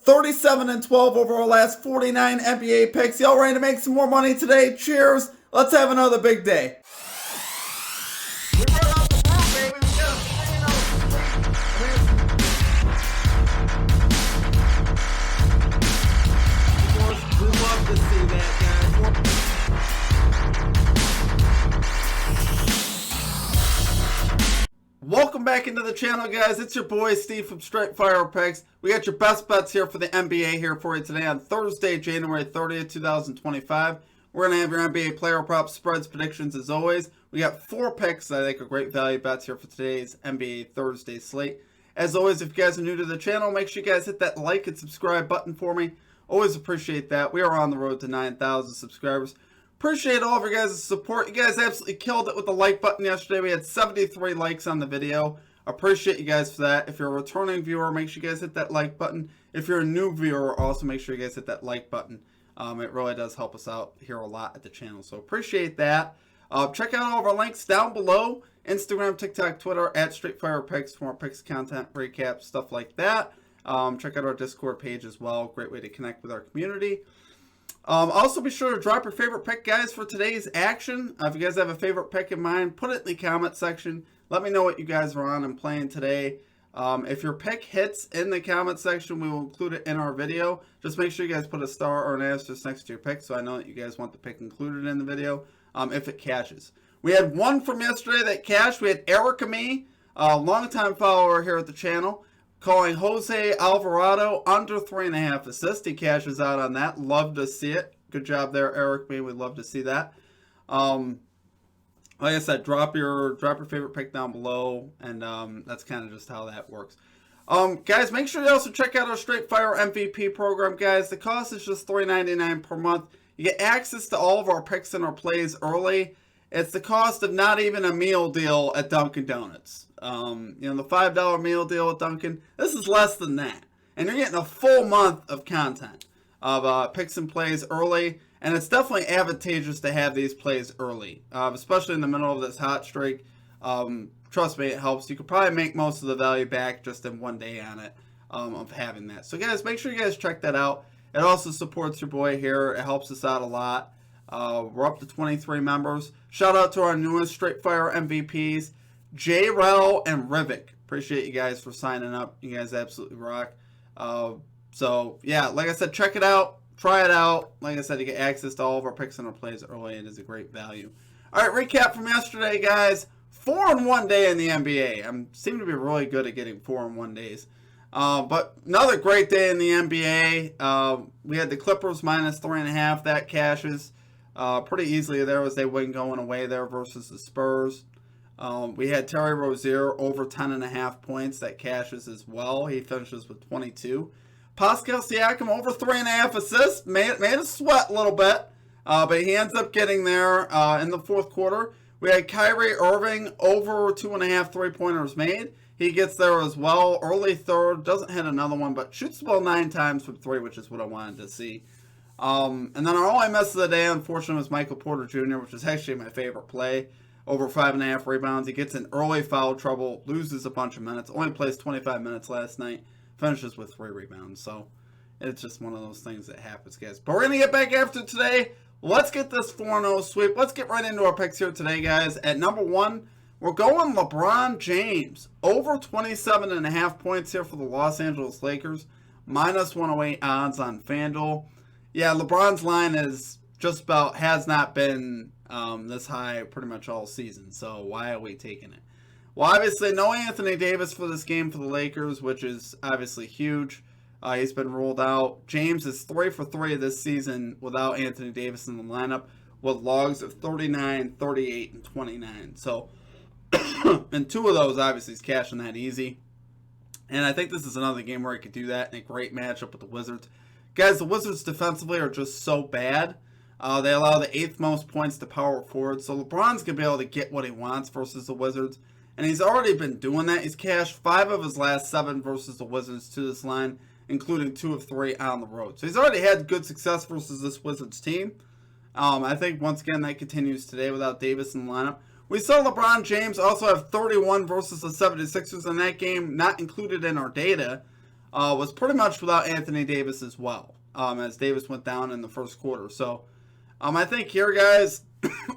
37-12 over our last 49 NBA picks. Y'all ready to make some more money today? Cheers. Let's have another big day. We brought out the brew, baby. We got a 3-0. We love to see that, guys. Welcome back into the channel, guys. It's your boy Steve from Straight Fire Picks. We got your best bets here for the NBA here for you today on Thursday, January 30th, 2025. We're going to have your NBA player props, spreads, predictions as always. We got 4 picks that I think are great value bets here for today's NBA Thursday slate. As always, if you guys are new to the channel, make sure you guys hit that like and subscribe button for me. Always appreciate that. We are on the road to 9,000 subscribers. Appreciate all of your guys' support. You guys absolutely killed it with the like button yesterday. We had 73 likes on the video. Appreciate you guys for that. If you're a returning viewer, make sure you guys hit that like button. If you're a new viewer, also make sure you guys hit that like button. It really does help us out here a lot at the channel. So appreciate that. Check out all of our links down below. Instagram, TikTok, Twitter, at StraightFirePicks for more picks, content, recaps, stuff like that. Check out our Discord page as well. Great way to connect with our community. Also, be sure to drop your favorite pick, guys, for today's action. If you guys have a favorite pick in mind, put it in the comment section. Let me know what you guys are on and playing today. If your pick hits in the comment section, we will include it in our video. Just make sure you guys put a star or an asterisk next to your pick so I know that you guys want the pick included in the video if it cashes. We had one from yesterday that cashed. We had Eric and me, a longtime follower here at the channel, calling Jose Alvarado under 3.5 assists. He cashes out on that. Love to see it. Good job there, Eric. We'd love to see that. Like I said, drop your favorite pick down below, and that's kind of just how that works. Guys, make sure you also check out our Straight Fire MVP program, guys. The cost is just $3.99 per month. You get access to all of our picks and our plays early. It's the cost of not even a meal deal at Dunkin' Donuts. The $5 meal deal at Dunkin', this is less than that. And you're getting a full month of content of picks and plays early. And it's definitely advantageous to have these plays early, especially in the middle of this hot streak. Trust me, it helps. You could probably make most of the value back just in one day on it of having that. So, guys, make sure you guys check that out. It also supports your boy here. It helps us out a lot. We're up to 23 members. Shout out to our newest Straight Fire MVPs, J-Rel and Rivik. Appreciate you guys for signing up. You guys absolutely rock. So, yeah, like I said, check it out. Try it out. Like I said, you get access to all of our picks and our plays early. It is a great value. All right, recap from yesterday, guys. 4-in-1 day in the NBA. I seem to be really good at getting 4-in-1 days. But another great day in the NBA. We had the Clippers minus 3.5. That cashes pretty easily there as they win going away there versus the Spurs. We had Terry Rozier over 10.5 points. That cashes as well. He finishes with 22. Pascal Siakam over 3.5 assists. Made us sweat a little bit. But he ends up getting there in the fourth quarter. We had Kyrie Irving over 2.5 3-pointers made. He gets there as well. Early third. Doesn't hit another one, but shoots the ball 9 times from 3, which is what I wanted to see. And then our only miss of the day, unfortunately, was Michael Porter Jr., which is actually my favorite play. Over 5.5 rebounds. He gets in early foul trouble. Loses a bunch of minutes. Only plays 25 minutes last night. Finishes with 3 rebounds. So it's just one of those things that happens, guys. But we're going to get back after today. Let's get this 4-0 sweep. Let's get right into our picks here today, guys. At number 1, we're going LeBron James. Over 27.5 points here for the Los Angeles Lakers. Minus 108 odds on FanDuel. Yeah, LeBron's line is just about, has not been this high pretty much all season. So why are we taking it? Well, obviously, no Anthony Davis for this game for the Lakers, which is obviously huge. He's been ruled out. James is 3 for 3 this season without Anthony Davis in the lineup with logs of 39, 38, and 29. So, and 2 of those, obviously, he's cashing that easy. And I think this is another game where he could do that in a great matchup with the Wizards. Guys, the Wizards defensively are just so bad. They allow the 8th most points to power forward. So LeBron's going to be able to get what he wants versus the Wizards. And he's already been doing that. He's cashed 5 of his last 7 versus the Wizards to this line, including 2 of 3 on the road. So he's already had good success versus this Wizards team. I think, once again, that continues today without Davis in the lineup. We saw LeBron James also have 31 versus the 76ers in that game, not included in our data. was pretty much without Anthony Davis as well, as Davis went down in the first quarter. So I think here, guys,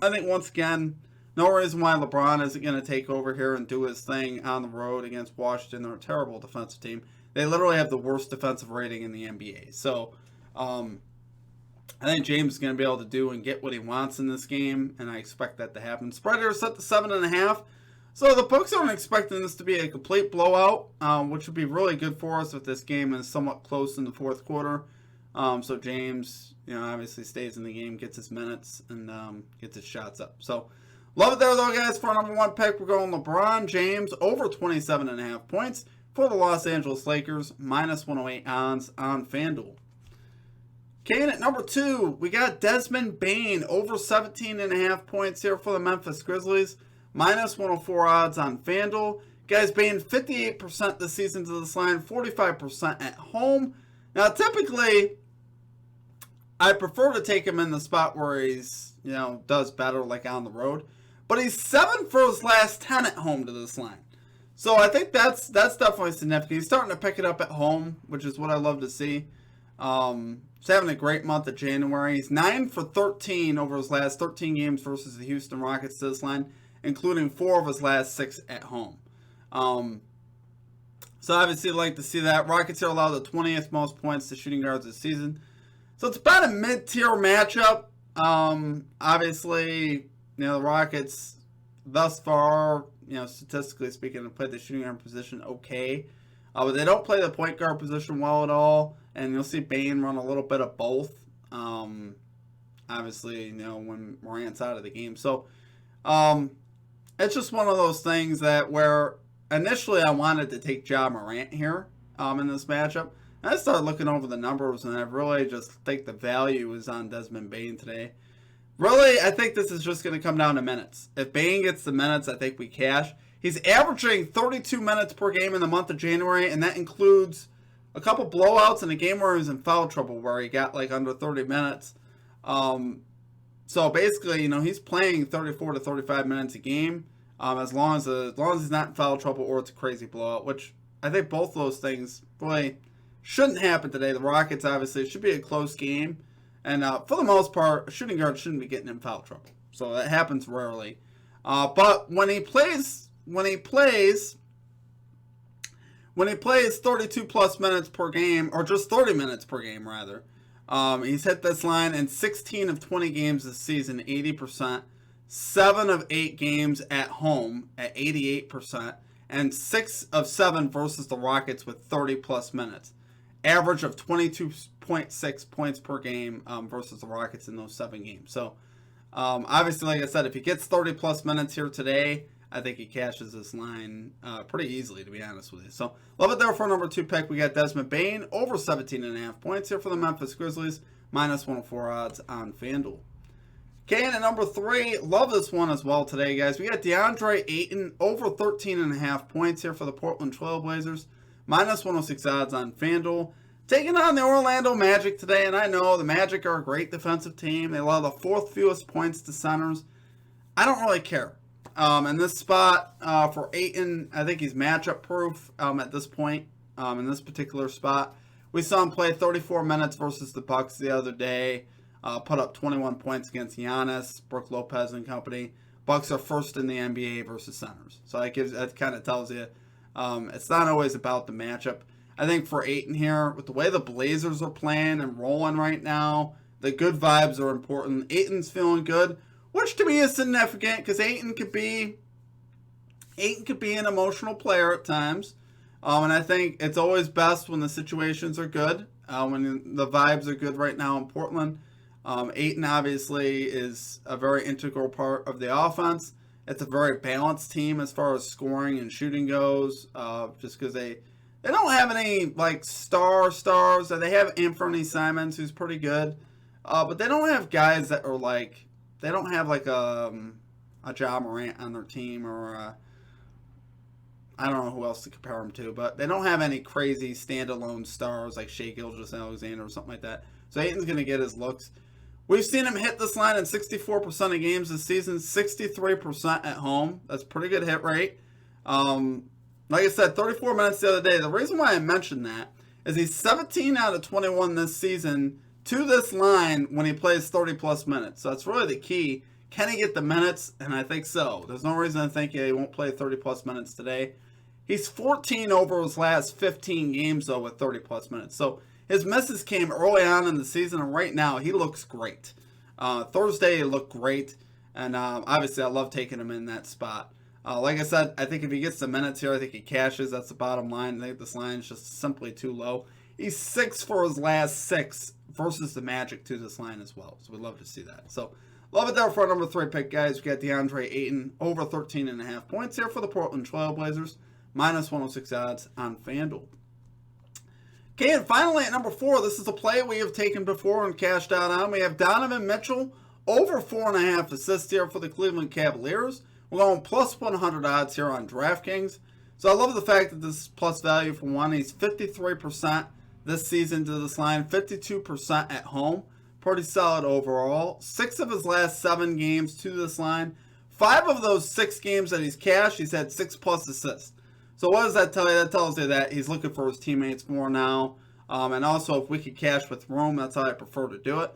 I think once again, no reason why LeBron isn't going to take over here and do his thing on the road against Washington. They're a terrible defensive team. They literally have the worst defensive rating in the NBA. So I think James is going to be able to do and get what he wants in this game, and I expect that to happen. Spread here is set to 7.5. So the books aren't expecting this to be a complete blowout, which would be really good for us if this game is somewhat close in the fourth quarter. So James, obviously stays in the game, gets his minutes, and gets his shots up. So love it there, though, guys. For our number one pick, we're going LeBron James over 27.5 points for the Los Angeles Lakers, minus 108 odds on FanDuel. Okay, and at number 2, we got Desmond Bane over 17.5 points here for the Memphis Grizzlies, minus 104 odds on FanDuel. Guys, Bane 58% this season to this line, 45% at home. Now, typically, I prefer to take him in the spot where he's, does better, like on the road. But he's 7 for his last 10 at home to this line. So I think that's definitely significant. He's starting to pick it up at home, which is what I love to see. He's having a great month of January. He's 9 for 13 over his last 13 games versus the Houston Rockets to this line, including 4 of his last 6 at home. So obviously I'd like to see that. Rockets here allow the 20th most points to shooting guards this season. So it's about a mid-tier matchup. Obviously, the Rockets thus far, statistically speaking, have played the shooting guard position okay. But they don't play the point guard position well at all. And you'll see Bane run a little bit of both. Obviously, when Morant's out of the game. So it's just one of those things that where initially I wanted to take Ja Morant here in this matchup. And I started looking over the numbers, and I really just think the value is on Desmond Bane today. Really, I think this is just going to come down to minutes. If Bane gets the minutes, I think we cash. He's averaging 32 minutes per game in the month of January, and that includes a couple blowouts and a game where he was in foul trouble where he got like under 30 minutes. So basically, he's playing 34 to 35 minutes a game as long as he's not in foul trouble or it's a crazy blowout, which I think both of those things really shouldn't happen today. The Rockets, obviously, it should be a close game. And for the most part, a shooting guard shouldn't be getting in foul trouble. So that happens rarely. But when he plays 32 plus minutes per game, or just 30 minutes per game rather, he's hit this line in 16 of 20 games this season, 80%, 7 of 8 games at home at 88%, and 6 of 7 versus the Rockets with 30 plus minutes. Average of 22.6 points per game versus the Rockets in those 7 games. So obviously, like I said, if he gets 30 plus minutes here today, I think he cashes this line pretty easily, to be honest with you. So, love it there for number 2 pick. We got Desmond Bane over 17.5 points here for the Memphis Grizzlies, minus 104 odds on FanDuel. Okay, and at number 3, love this one as well today, guys. We got DeAndre Ayton over 13.5 points here for the Portland Trail Blazers, minus 106 odds on FanDuel. Taking on the Orlando Magic today, and I know the Magic are a great defensive team. They allow the 4th fewest points to centers. I don't really care. In this spot for Ayton, I think he's matchup proof at this point in this particular spot. We saw him play 34 minutes versus the Bucks the other day, put up 21 points against Giannis, Brook Lopez and company. Bucks are first in the NBA versus centers. So that kind of tells you it's not always about the matchup. I think for Ayton here, with the way the Blazers are playing and rolling right now, the good vibes are important. Ayton's feeling good, which to me is significant because Ayton could be an emotional player at times. And I think it's always best when the situations are good, when the vibes are good right now in Portland. Ayton obviously is a very integral part of the offense. It's a very balanced team as far as scoring and shooting goes, just because they don't have any like stars. They have Anthony Simons, who's pretty good, but they don't have guys that are like, they don't have like a Ja Morant on their team, or I don't know who else to compare them to, but they don't have any crazy standalone stars like Shai Gilgeous-Alexander or something like that. So Ayton's going to get his looks. We've seen him hit this line in 64% of games this season, 63% at home. That's a pretty good hit rate. Like I said, 34 minutes the other day. The reason why I mentioned that is he's 17 out of 21 this season to this line when he plays 30-plus minutes. So that's really the key. Can he get the minutes? And I think so. There's no reason to think he won't play 30-plus minutes today. He's 14 over his last 15 games, though, with 30-plus minutes. So his misses came early on in the season, and right now he looks great. Thursday he looked great, and obviously I love taking him in that spot. Like I said, I think if he gets the minutes here, I think he cashes. That's the bottom line. I think this line is just simply too low. He's 6 for his last 6 versus the Magic to this line as well. So we'd love to see that. So love it there for our number 3 pick, guys. We got DeAndre Ayton over 13.5 points here for the Portland Trail Blazers. Minus 106 odds on FanDuel. Okay, and finally at number 4, this is a play we have taken before and cashed out on. We have Donovan Mitchell over 4.5 assists here for the Cleveland Cavaliers. We're going plus 100 odds here on DraftKings. So I love the fact that this is plus value for one. He's 53% this season to this line, 52% at home. Pretty solid overall. 6 of his last 7 games to this line. 5 of those 6 games that he's cashed, he's had 6+ assists. So what does that tell you? That tells you that he's looking for his teammates more now. And also, if we could cash with room, that's how I prefer to do it.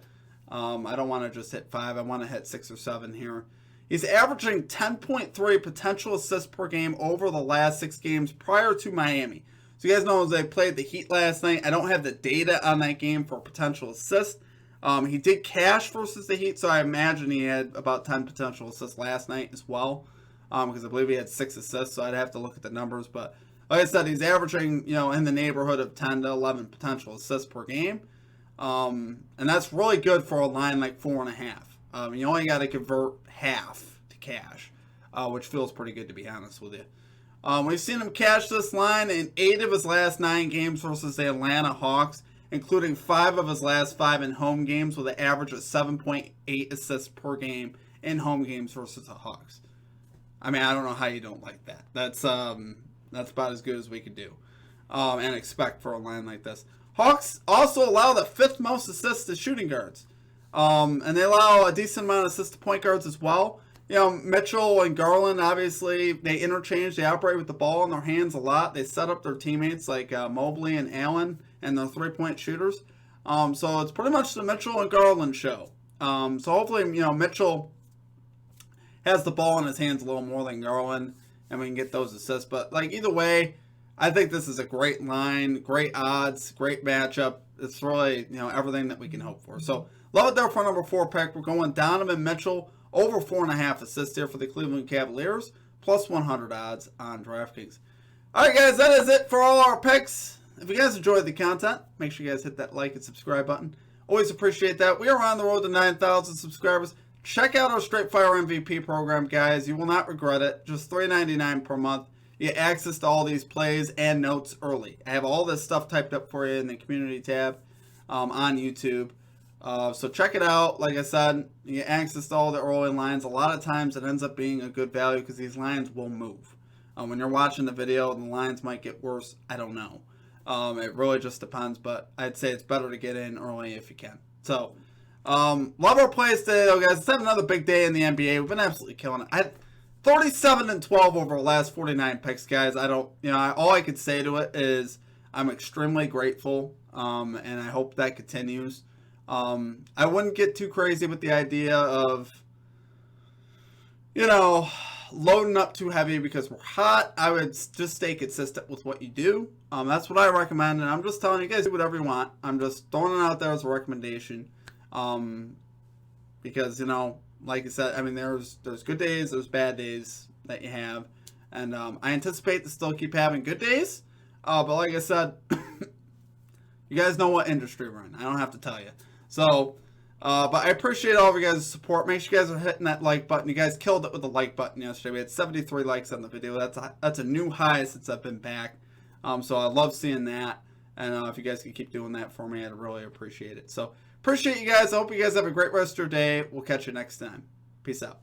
I don't want to just hit 5. I want to hit 6 or 7 here. He's averaging 10.3 potential assists per game over the last 6 games prior to Miami. So you guys know as they played the Heat last night, I don't have the data on that game for potential assists. He did cash versus the Heat, so I imagine he had about 10 potential assists last night as well. Because I believe he had 6 assists, so I'd have to look at the numbers. But like I said, he's averaging, in the neighborhood of 10 to 11 potential assists per game. And that's really good for a line like 4.5. You only got to convert half to cash, which feels pretty good, to be honest with you. We've seen him cash this line in 8 of his last 9 games versus the Atlanta Hawks, including 5 of his last 5 in home games with an average of 7.8 assists per game in home games versus the Hawks. I mean, I don't know how you don't like that. That's about as good as we could do and expect for a line like this. Hawks also allow the 5th most assists to shooting guards. And they allow a decent amount of assists to point guards as well. Mitchell and Garland, obviously, they interchange. They operate with the ball in their hands a lot. They set up their teammates like Mobley and Allen and their 3-point shooters. So it's pretty much the Mitchell and Garland show. So hopefully, Mitchell has the ball in his hands a little more than Garland, and we can get those assists. But either way, I think this is a great line, great odds, great matchup. It's really everything that we can hope for. So love it there for number 4 pick. We're going Donovan Mitchell over 4.5 assists here for the Cleveland Cavaliers, plus 100 odds on DraftKings. All right, guys, that is it for all our picks. If you guys enjoyed the content, make sure you guys hit that like and subscribe button. Always appreciate that. We are on the road to 9,000 subscribers. Check out our Straight Fire MVP program, guys. You will not regret it. Just $3.99 per month. You get access to all these plays and notes early. I have all this stuff typed up for you in the community tab on YouTube. So check it out. Like I said, you get access to all the early lines. A lot of times it ends up being a good value because these lines will move. When you're watching the video, the lines might get worse. I don't know. It really just depends, but I'd say it's better to get in early if you can. So, love our plays today, though, guys. It's had another big day in the NBA. We've been absolutely killing it. I had 37-12 over the last 49 picks, guys. All I could say to it is I'm extremely grateful, and I hope that continues. I wouldn't get too crazy with the idea of, loading up too heavy because we're hot. I would just stay consistent with what you do. That's what I recommend, and I'm just telling you guys, do whatever you want. I'm just throwing it out there as a recommendation. Because, like I said, I mean, there's good days, there's bad days that you have. And I anticipate to still keep having good days. But like I said, you guys know what industry we're in. I don't have to tell you. So, but I appreciate all of you guys' support. Make sure you guys are hitting that like button. You guys killed it with the like button yesterday. We had 73 likes on the video. That's a new high since I've been back. So I love seeing that. And if you guys can keep doing that for me, I'd really appreciate it. So appreciate you guys. I hope you guys have a great rest of your day. We'll catch you next time. Peace out.